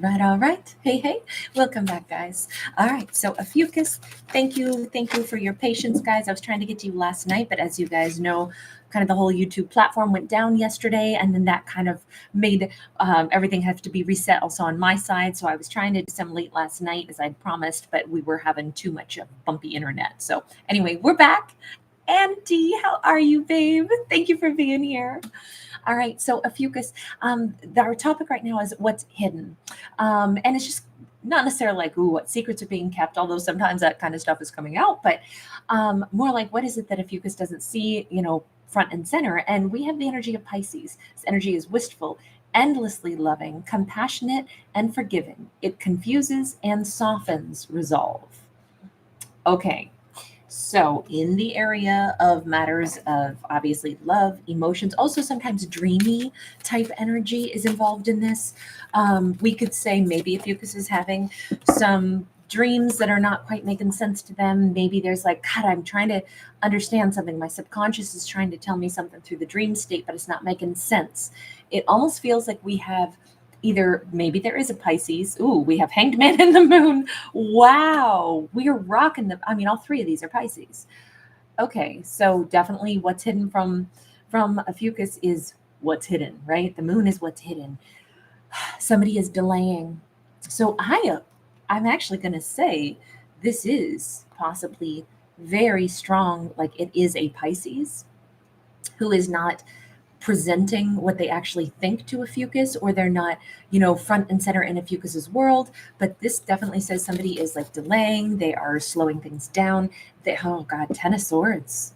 All right. Hey, hey. Welcome back, guys. All right. So, Ophiuchus, thank you. Thank you for your patience, guys. I was trying to get to you last night, but as you guys know, kind of the whole YouTube platform went down yesterday, and then that kind of made everything have to be reset also on my side. So, I was trying to do some late last night as I'd promised, but we were having too much of bumpy internet. So, anyway, we're back. Auntie, how are you, babe? Thank you for being here. All right, so Ophiuchus, our topic right now is what's hidden. And it's just not necessarily like, ooh, what secrets are being kept, although sometimes that kind of stuff is coming out, but more like, what is it that Ophiuchus doesn't see, front and center? And we have the energy of Pisces. This energy is wistful, endlessly loving, compassionate, and forgiving. It confuses and softens resolve. Okay, so, in the area of matters of obviously love, emotions, also sometimes dreamy type energy is involved in this. We could say maybe Ophiuchus is having some dreams that are not quite making sense to them. Maybe there's like, God, I'm trying to understand something. My subconscious is trying to tell me something through the dream state, but it's not making sense. It almost feels like we have either maybe there is a Pisces. Ooh, we have Hanged Man in the Moon. Wow, we are rocking all three of these are Pisces. Okay, so definitely what's hidden from Ophiuchus is what's hidden, right? The moon is what's hidden. Somebody is delaying. So I'm actually going to say this is possibly very strong, like it is a Pisces who is not presenting what they actually think to Ophiuchus, or they're not, front and center in Ophiuchus's world. But this definitely says somebody is like delaying, they are slowing things down. Oh God, Ten of Swords.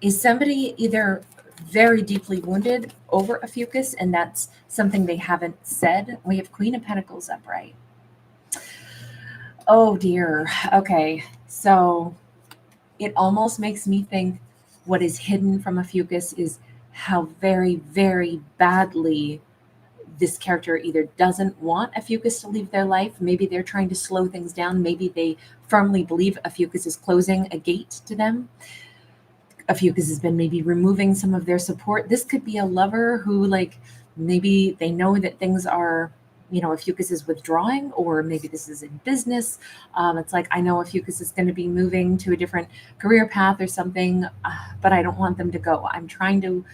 Is somebody either very deeply wounded over Ophiuchus, and that's something they haven't said? We have Queen of Pentacles upright. Oh dear. Okay, so it almost makes me think what is hidden from Ophiuchus is how very, very badly this character either doesn't want Ophiuchus to leave their life. Maybe they're trying to slow things down. Maybe they firmly believe Ophiuchus is closing a gate to them. Ophiuchus has been maybe removing some of their support. This could be a lover who, like, maybe they know that things are, Ophiuchus is withdrawing, or maybe this is in business. It's like, I know Ophiuchus is going to be moving to a different career path or something, but I don't want them to go. I'm trying to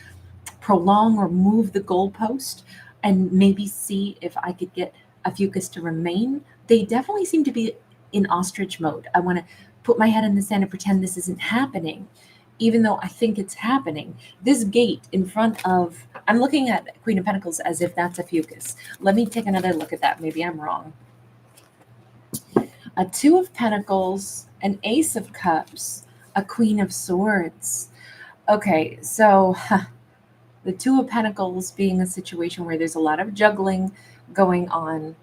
prolong or move the goalpost and maybe see if I could get Ophiuchus to remain. They definitely seem to be in ostrich mode. I want to put my head in the sand and pretend this isn't happening, even though I think it's happening. This gate in front of, I'm looking at Queen of Pentacles as if that's Ophiuchus. Let me take another look at that. Maybe I'm wrong. A Two of Pentacles, an Ace of Cups, a Queen of Swords. Okay, so the Two of Pentacles being a situation where there's a lot of juggling going on.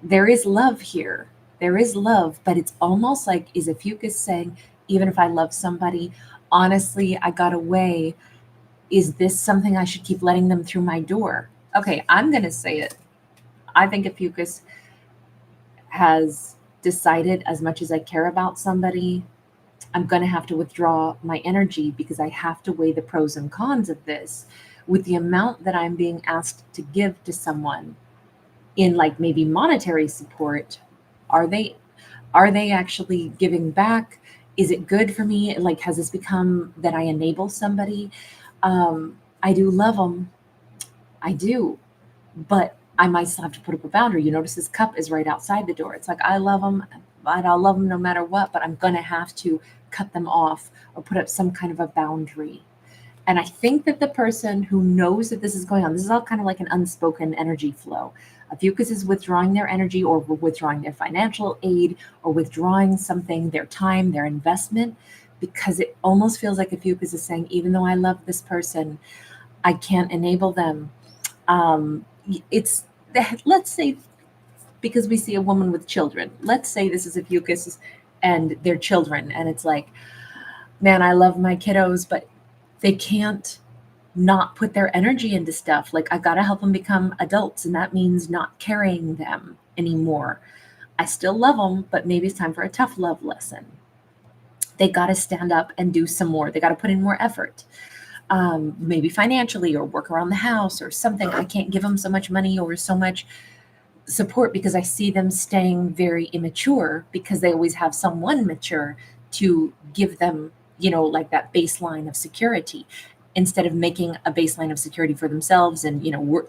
There is love here. There is love, but it's almost like, is Ophiuchus saying, even if I love somebody, honestly, I got away. Is this something I should keep letting them through my door? Okay, I'm going to say it. I think Ophiuchus has decided, as much as I care about somebody, I'm going to have to withdraw my energy because I have to weigh the pros and cons of this with the amount that I'm being asked to give to someone in, like, maybe monetary support. Are they actually giving back? Is it good for me? Like, has this become that I enable somebody? I do love them. I do. But I might still have to put up a boundary. You notice this cup is right outside the door. It's like, I love them, but I'll love them no matter what, but I'm going to have to cut them off or put up some kind of a boundary. And I think that the person who knows that this is going on, this is all kind of like an unspoken energy flow. Ophiuchus is withdrawing their energy, or withdrawing their financial aid, or withdrawing something, their time, their investment, because it almost feels like Ophiuchus is saying, even though I love this person, I can't enable them. Let's say, because we see a woman with children, let's say this is Ophiuchus and their children, and it's like, man, I love my kiddos, but they can't not put their energy into stuff. Like, I got to help them become adults, and that means not carrying them anymore. I still love them, but maybe it's time for a tough love lesson. They got to stand up and do some more. They got to put in more effort. maybe financially or work around the house or something. I can't give them so much money or so much support because I see them staying very immature because they always have someone mature to give them, like that baseline of security instead of making a baseline of security for themselves and,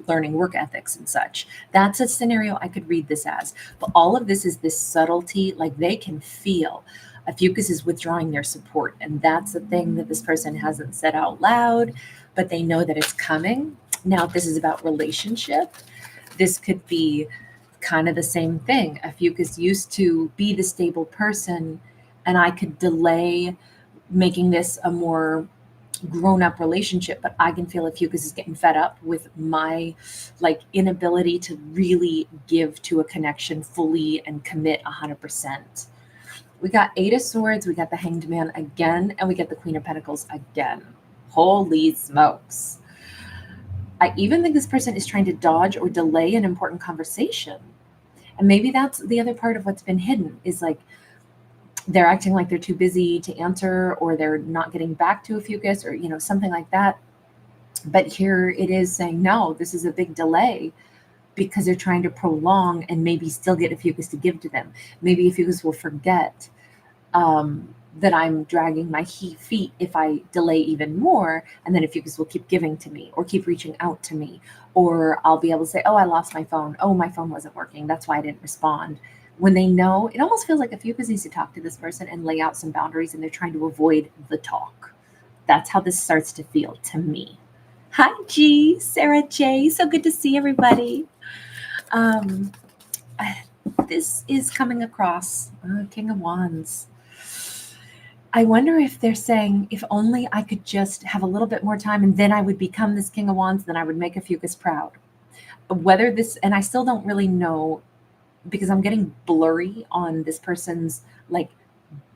learning work ethics and such. That's a scenario I could read this as. But all of this is this subtlety, like they can feel. Ophiuchus is withdrawing their support. And that's the thing that this person hasn't said out loud, but they know that it's coming. Now, if this is about relationship, this could be kind of the same thing. Ophiuchus used to be the stable person, and I could delay making this a more grown-up relationship, but I can feel Ophiuchus is getting fed up with my inability to really give to a connection fully and commit 100%. We got Eight of Swords, we got the Hanged Man again, and we get the Queen of Pentacles again. Holy smokes. I even think this person is trying to dodge or delay an important conversation. And maybe that's the other part of what's been hidden is they're acting like they're too busy to answer, or they're not getting back to Ophiuchus, or, something like that. But here it is saying, no, this is a big delay because they're trying to prolong and maybe still get Ophiuchus to give to them. Maybe Ophiuchus will forget that I'm dragging my feet if I delay even more, and then Ophiuchus will keep giving to me or keep reaching out to me, or I'll be able to say, oh, I lost my phone. Oh, my phone wasn't working. That's why I didn't respond. When they know, it almost feels like Ophiuchus needs to talk to this person and lay out some boundaries, and they're trying to avoid the talk. That's how this starts to feel to me. Hi, G, Sarah J. So good to see everybody. This is coming across King of Wands. I wonder if they're saying, if only I could just have a little bit more time and then I would become this King of Wands, then I would make Ophiuchus proud. Whether this, and I still don't really know because I'm getting blurry on this person's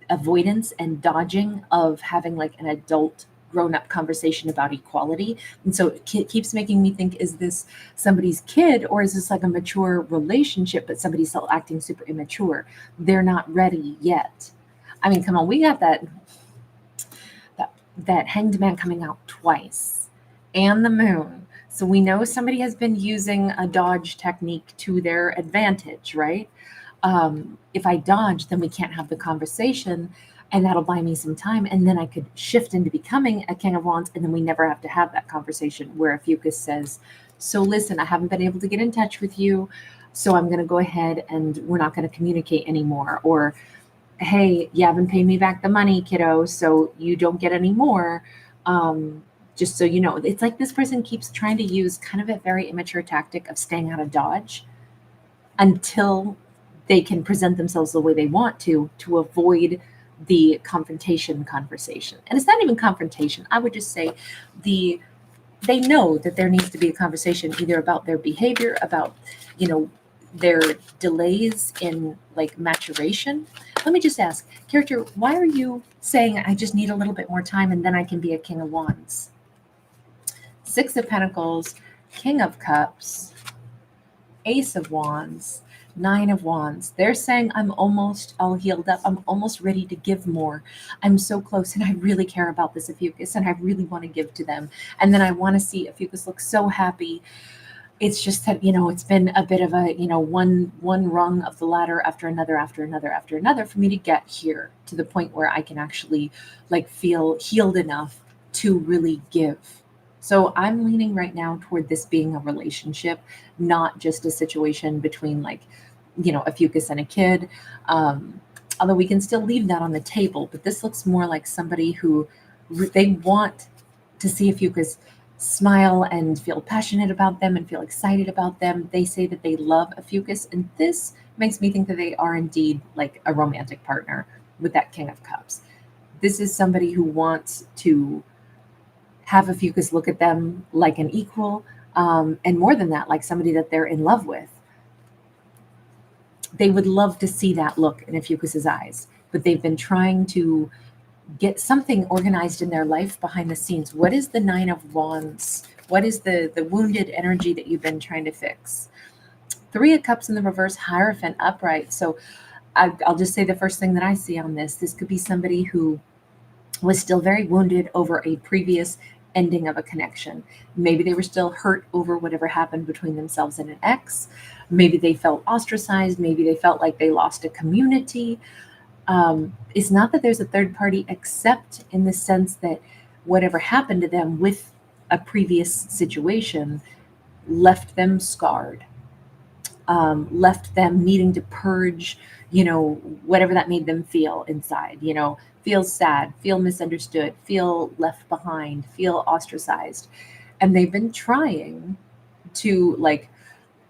avoidance and dodging of having an adult grown-up conversation about equality. And so it keeps making me think, is this somebody's kid, or is this a mature relationship, but somebody's still acting super immature? They're not ready yet. I mean, come on, we got that Hanged Man coming out twice, and the Moon. So we know somebody has been using a dodge technique to their advantage, right? If I dodge, then we can't have the conversation, and that'll buy me some time, and then I could shift into becoming a King of Wands, and then we never have to have that conversation where Ophiuchus says, so listen, I haven't been able to get in touch with you, so I'm going to go ahead and we're not going to communicate anymore. Or, hey, you haven't paid me back the money, kiddo, so you don't get any more. Just so you know, it's like this person keeps trying to use kind of a very immature tactic of staying out of dodge until they can present themselves the way they want to avoid the confrontation conversation. And it's not even confrontation. I would just say they know that there needs to be a conversation either about their behavior, about, their delays in maturation. Let me just ask, character, why are you saying I just need a little bit more time and then I can be a King of Wands? Six of Pentacles, King of Cups, Ace of Wands, Nine of Wands. They're saying I'm almost all healed up. I'm almost ready to give more. I'm so close, and I really care about this Ophiuchus, and I really want to give to them. And then I want to see Ophiuchus look so happy. It's just that, it's been a bit of a, one rung of the ladder after another for me to get here to the point where I can actually feel healed enough to really give. So I'm leaning right now toward this being a relationship, not just a situation between Ophiuchus and a kid. Although we can still leave that on the table, but this looks more like somebody who they want to see Ophiuchus smile and feel passionate about them and feel excited about them. They say that they love Ophiuchus, and this makes me think that they are indeed a romantic partner with that King of Cups. This is somebody who wants to have Ophiuchus look at them like an equal, and more than that, like somebody that they're in love with. They would love to see that look in Ophiuchus's eyes, but they've been trying to get something organized in their life behind the scenes. What is the Nine of Wands? What is the wounded energy that you've been trying to fix? Three of Cups in the reverse, Hierophant upright. So I'll just say the first thing that I see on this. This could be somebody who was still very wounded over a previous ending of a connection. Maybe they were still hurt over whatever happened between themselves and an ex. Maybe they felt ostracized. Maybe they felt like they lost a community. It's not that there's a third party, except in the sense that whatever happened to them with a previous situation left them scarred, left them needing to purge, whatever that made them feel inside, feel sad, feel misunderstood, feel left behind, feel ostracized. And they've been trying to like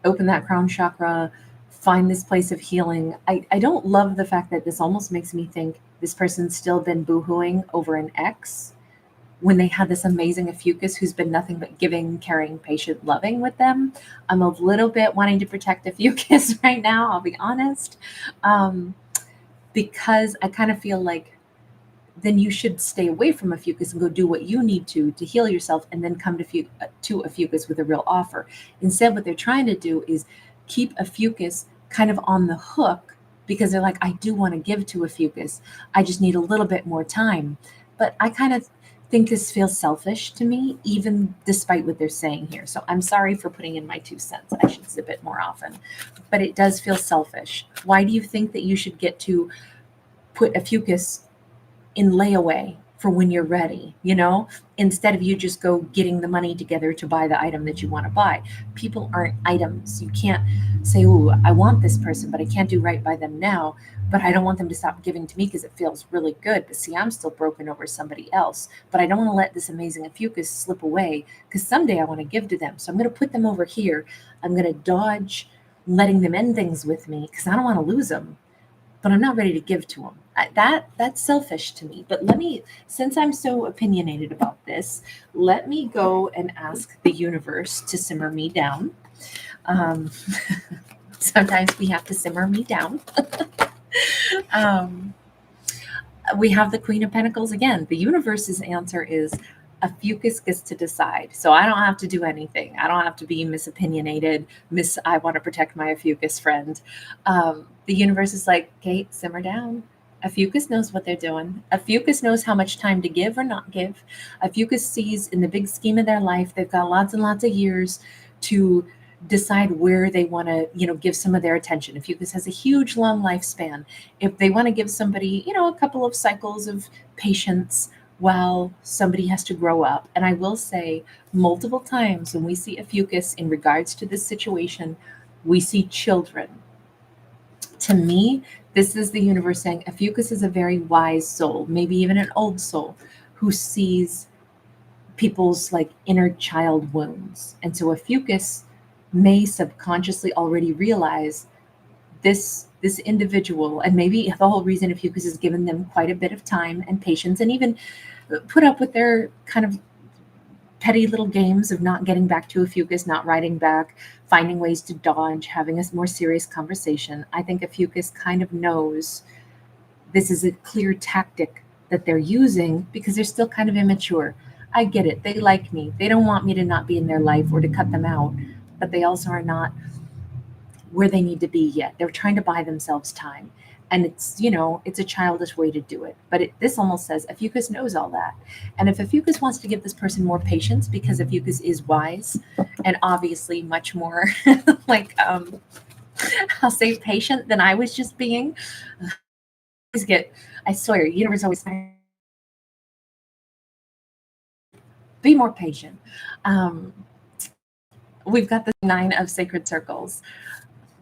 open that crown chakra, find this place of healing. I don't love the fact that this almost makes me think this person's still been boohooing over an ex when they had this amazing Ophiuchus who's been nothing but giving, caring, patient, loving with them. I'm a little bit wanting to protect Ophiuchus right now, I'll be honest, because I kind of feel like then you should stay away from Ophiuchus and go do what you need to heal yourself, and then come to Ophiuchus with a real offer. Instead, what they're trying to do is keep Ophiuchus kind of on the hook, because they're like, I do want to give to Ophiuchus. I just need a little bit more time. But I kind of think this feels selfish to me, even despite what they're saying here. So I'm sorry for putting in my 2 cents. I should sip it more often. But it does feel selfish. Why do you think that you should get to put Ophiuchus in layaway for when you're ready, instead of you just go getting the money together to buy the item that you want to buy? People aren't items. You can't say, oh, I want this person, but I can't do right by them now, but I don't want them to stop giving to me because it feels really good. But see, I'm still broken over somebody else, but I don't want to let this amazing Ophiuchus slip away, because someday I want to give to them. So I'm going to put them over here. I'm going to dodge letting them end things with me because I don't want to lose them, but I'm not ready to give to them. That's selfish to me. But since I'm so opinionated about this, let me go and ask the universe to simmer me down. Sometimes we have to simmer me down. We have the Queen of Pentacles again. The universe's answer is Ophiuchus gets to decide. So I don't have to do anything. I don't have to be misopinionated. I want to protect my Ophiuchus friend. The universe is like, Kate, simmer down. Ophiuchus knows what they're doing. Ophiuchus knows how much time to give or not give. Ophiuchus sees in the big scheme of their life, they've got lots and lots of years to decide where they want to, give some of their attention. Ophiuchus has a huge, long lifespan. If they want to give somebody, a couple of cycles of patience while somebody has to grow up. And I will say multiple times when we see Ophiuchus in regards to this situation, we see children. To me, this is the universe saying Ophiuchus is a very wise soul, maybe even an old soul, who sees people's like inner child wounds. And so Ophiuchus may subconsciously already realize this individual, and maybe the whole reason Ophiuchus has given them quite a bit of time and patience, and even put up with their kind of petty little games of not getting back to Ophiuchus, not writing back, finding ways to dodge, having a more serious conversation. I think Ophiuchus kind of knows this is a clear tactic that they're using because they're still kind of immature. I get it. They like me. They don't want me to not be in their life or to cut them out, but they also are not where they need to be yet. They're trying to buy themselves time. And it's a childish way to do it. But this almost says Ophiuchus knows all that. And if Ophiuchus wants to give this person more patience, because Ophiuchus is wise and obviously much more like, I'll say patient than I was just being. I swear, universe always be more patient. We've got the 9 of sacred circles.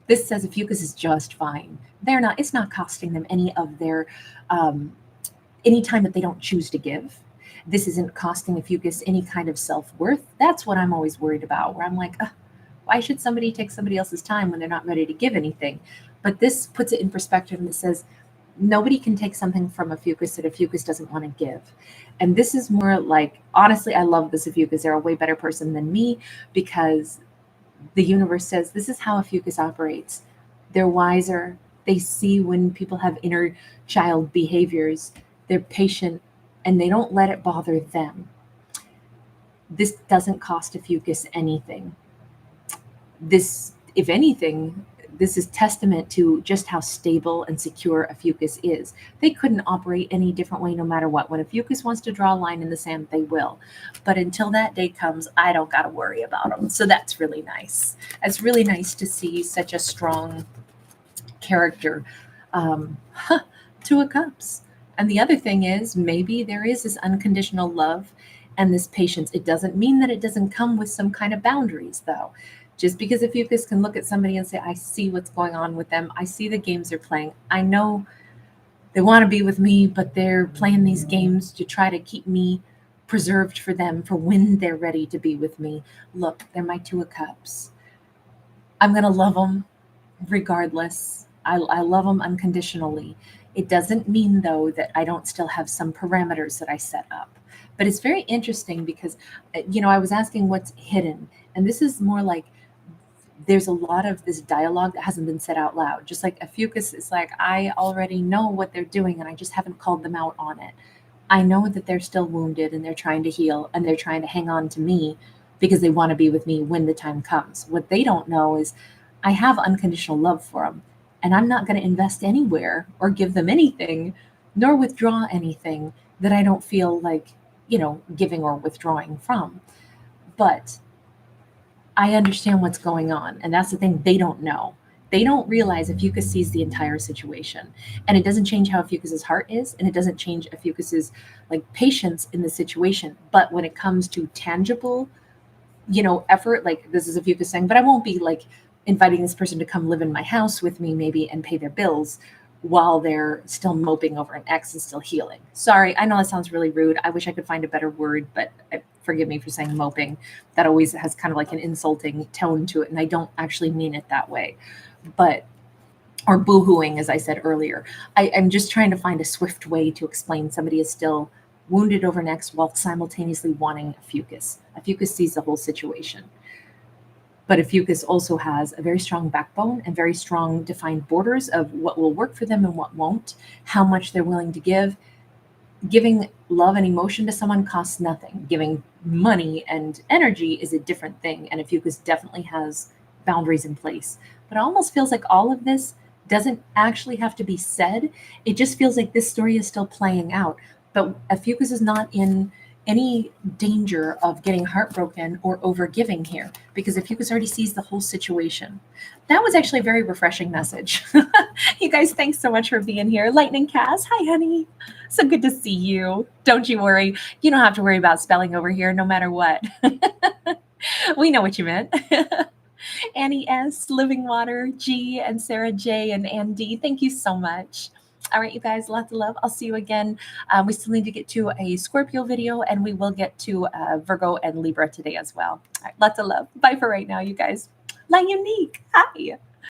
This says Ophiuchus is just fine. It's not costing them any of their, any time that they don't choose to give. This isn't costing Ophiuchus any kind of self-worth. That's what I'm always worried about, where I'm like, why should somebody take somebody else's time when they're not ready to give anything? But this puts it in perspective, and it says nobody can take something from Ophiuchus that Ophiuchus doesn't want to give. And this is more like, honestly, I love this Ophiuchus. They're a way better person than me, because the universe says this is how Ophiuchus operates. They're wiser. They see when people have inner child behaviors. They're patient, and they don't let it bother them. This doesn't cost Ophiuchus anything. This, if anything, this is testament to just how stable and secure Ophiuchus is. They couldn't operate any different way no matter what. When Ophiuchus wants to draw a line in the sand, they will. But until that day comes, I don't got to worry about them. So that's really nice. It's really nice to see such a strong character. Two of Cups. And the other thing is, maybe there is this unconditional love and this patience. It doesn't mean that it doesn't come with some kind of boundaries, though. Just because Ophiuchus can look at somebody and say, I see what's going on with them. I see the games they're playing. I know they want to be with me, but they're playing these games to try to keep me preserved for them for when they're ready to be with me. Look, they're my Two of Cups. I'm going to love them regardless. I love them unconditionally. It doesn't mean, though, that I don't still have some parameters that I set up. But it's very interesting because, I was asking what's hidden. And this is more like there's a lot of this dialogue that hasn't been said out loud. Just like Ophiuchus is like, I already know what they're doing and I just haven't called them out on it. I know that they're still wounded and they're trying to heal and they're trying to hang on to me because they want to be with me when the time comes. What they don't know is I have unconditional love for them. And I'm not going to invest anywhere or give them anything, nor withdraw anything that I don't feel like, giving or withdrawing from. But I understand what's going on. And that's the thing they don't know. They don't realize Ophiuchus sees the entire situation. And it doesn't change how Ophiuchus's heart is. And it doesn't change Ophiuchus's patience in the situation. But when it comes to tangible, effort, like this is Ophiuchus saying, but I won't be inviting this person to come live in my house with me maybe and pay their bills while they're still moping over an ex and still healing. Sorry, I know that sounds really rude. I wish I could find a better word, but forgive me for saying moping. That always has kind of like an insulting tone to it, and I don't actually mean it that way. Or boohooing, as I said earlier. I'm just trying to find a swift way to explain somebody is still wounded over an ex while simultaneously wanting Ophiuchus. Ophiuchus sees the whole situation. But Ophiuchus also has a very strong backbone and very strong defined borders of what will work for them and what won't, how much they're willing to give. Giving love and emotion to someone costs nothing. Giving money and energy is a different thing. And Ophiuchus definitely has boundaries in place. But it almost feels like all of this doesn't actually have to be said. It just feels like this story is still playing out. But Ophiuchus is not in any danger of getting heartbroken or overgiving here because Ophiuchus already sees the whole situation. That was actually a very refreshing message. You guys, thanks so much for being here. Lightning Cass, hi honey. So good to see you. Don't you worry. You don't have to worry about spelling over here no matter what. We know what you meant. Annie S, Living Water, G, and Sarah J, and Andy, thank you so much. All right, you guys, lots of love. I'll see you again. We still need to get to a Scorpio video, and we will get to Virgo and Libra today as well. All right, lots of love. Bye for right now, you guys. La Unique. Hi.